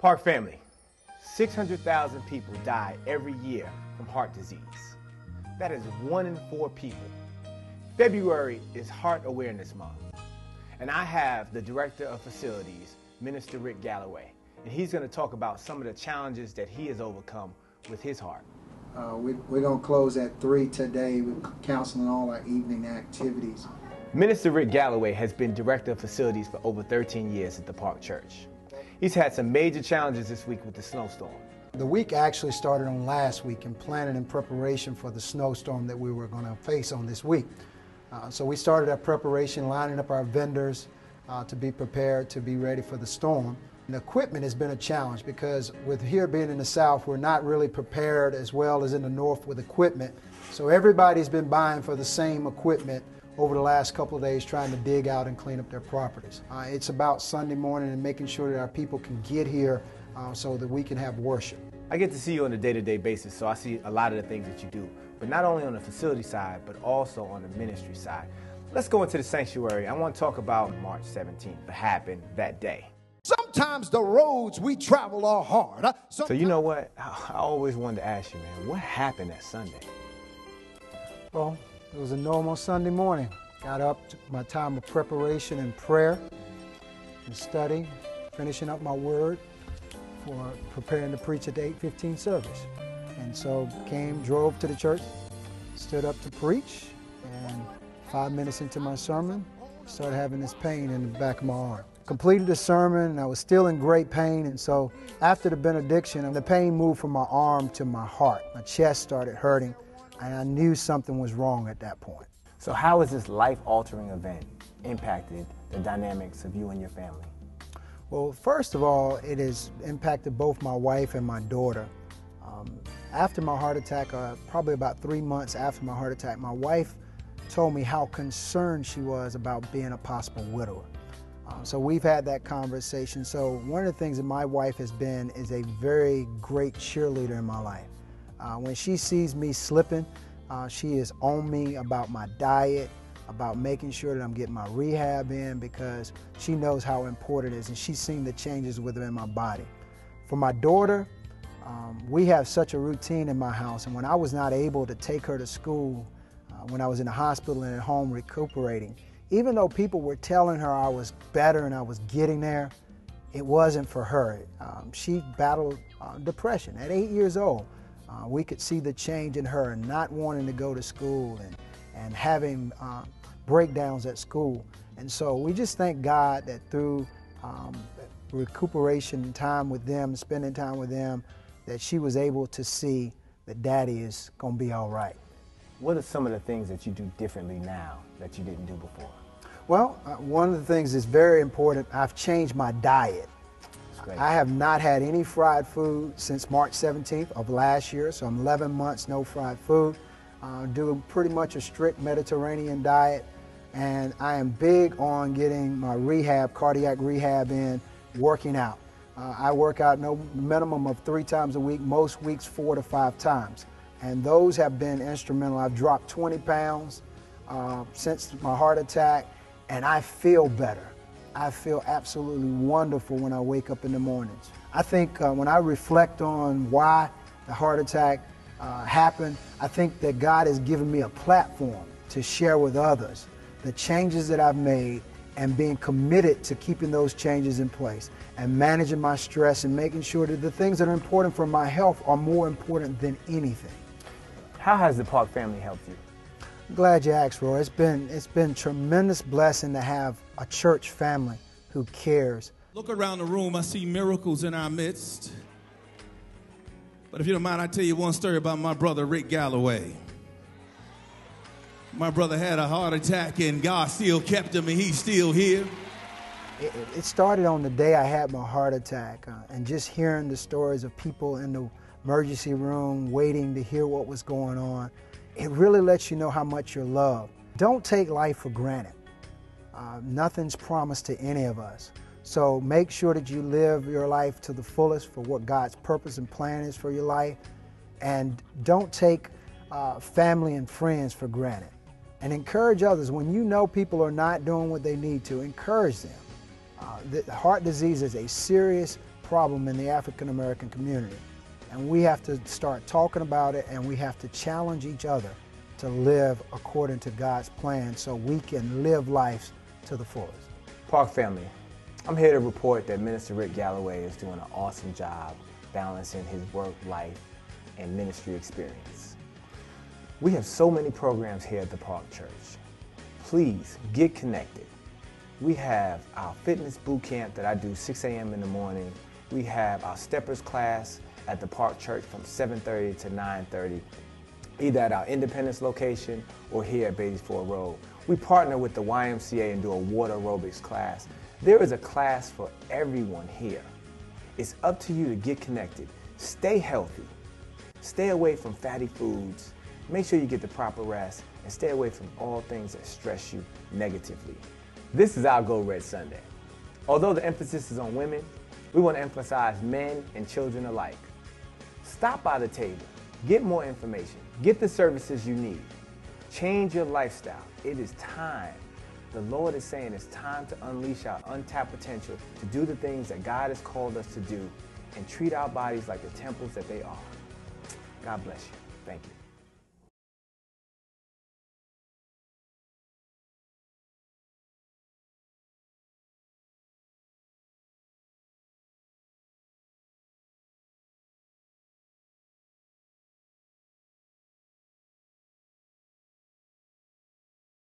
Park family, 600,000 people die every year from heart disease. That is 1 in 4 people. February is Heart Awareness Month, and I have the Director of Facilities, Minister Rick Galloway, and he's going to talk about some of the challenges that he has overcome with his heart. We're going to close at 3 today. We're counseling all our evening activities. Minister Rick Galloway has been Director of Facilities for over 13 years at the Park Church. He's had some major challenges this week with the snowstorm. The week actually started on last week and planning in preparation for the snowstorm that we were going to face on this week. So we started our preparation, lining up our vendors to be prepared to be ready for the storm. And equipment has been a challenge because with here being in the South, we're not really prepared as well as in the North with equipment. So everybody's been buying for the same equipment over the last couple of days, trying to dig out and clean up their properties. It's about Sunday morning and making sure that our people can get here so that we can have worship. I get to see you on a day-to-day basis, so I see a lot of the things that you do, but not only on the facility side, but also on the ministry side. Let's go into the sanctuary. I want to talk about March 17th, what happened that day. Sometimes the roads we travel are hard. So you know what? I always wanted to ask you, man, what happened that Sunday? Well, it was a normal Sunday morning. Got up, took my time of preparation and prayer and study, finishing up my word for preparing to preach at the 8:15 service. And so drove to the church, stood up to preach, and 5 minutes into my sermon, started having this pain in the back of my arm. Completed the sermon, and I was still in great pain, and so after the benediction, the pain moved from my arm to my heart. My chest started hurting, and I knew something was wrong at that point. So how has this life-altering event impacted the dynamics of you and your family? Well, first of all, it has impacted both my wife and my daughter. After my heart attack, probably about 3 months after my heart attack, my wife told me how concerned she was about being a possible widower. So we've had that conversation. So one of the things that my wife has been is a very great cheerleader in my life. When she sees me slipping, she is on me about my diet, about making sure that I'm getting my rehab in, because she knows how important it is, and she's seen the changes within my body. For my daughter, we have such a routine in my house, and when I was not able to take her to school, when I was in the hospital and at home recuperating, even though people were telling her I was better and I was getting there, it wasn't for her. She battled depression at 8 years old. We could see the change in her and not wanting to go to school and having breakdowns at school. And so we just thank God that through recuperation time with them, spending time with them, that she was able to see that Daddy is going to be all right. What are some of the things that you do differently now that you didn't do before? Well, one of the things that's very important, I've changed my diet. I have not had any fried food since March 17th of last year, so I'm 11 months no fried food. Doing pretty much a strict Mediterranean diet, and I am big on getting my rehab, cardiac rehab in, working out. I work out no minimum of 3 times a week, most weeks 4 to 5 times, and those have been instrumental. I've dropped 20 pounds since my heart attack, and I feel better. I feel absolutely wonderful when I wake up in the mornings. I think when I reflect on why the heart attack happened, I think that God has given me a platform to share with others the changes that I've made and being committed to keeping those changes in place and managing my stress and making sure that the things that are important for my health are more important than anything. How has the Park family helped you? I'm glad you asked, Roy. It's been tremendous blessing to have a church family who cares. Look around the room, I see miracles in our midst. But if you don't mind, I'll tell you one story about my brother, Rick Galloway. My brother had a heart attack and God still kept him and he's still here. It started on the day I had my heart attack and just hearing the stories of people in the emergency room waiting to hear what was going on. It really lets you know how much you're loved. Don't take life for granted. Nothing's promised to any of us. So make sure that you live your life to the fullest for what God's purpose and plan is for your life. And don't take family and friends for granted. And encourage others. When you know people are not doing what they need to, encourage them. Heart disease is a serious problem in the African American community. And we have to start talking about it, and we have to challenge each other to live according to God's plan so we can live life to the fullest. Park family, I'm here to report that Minister Rick Galloway is doing an awesome job balancing his work, life, and ministry experience. We have so many programs here at the Park Church. Please get connected. We have our fitness boot camp that I do 6 a.m. in the morning. We have our steppers class at the Park Church from 7:30 to 9:30, either at our Independence location or here at Beatties Ford Road. We partner with the YMCA and do a water aerobics class. There is a class for everyone here. It's up to you to get connected. Stay healthy. Stay away from fatty foods. Make sure you get the proper rest and stay away from all things that stress you negatively. This is our Go Red Sunday. Although the emphasis is on women, we want to emphasize men and children alike. Stop by the table. Get more information. Get the services you need. Change your lifestyle. It is time. The Lord is saying it's time to unleash our untapped potential to do the things that God has called us to do and treat our bodies like the temples that they are. God bless you. Thank you.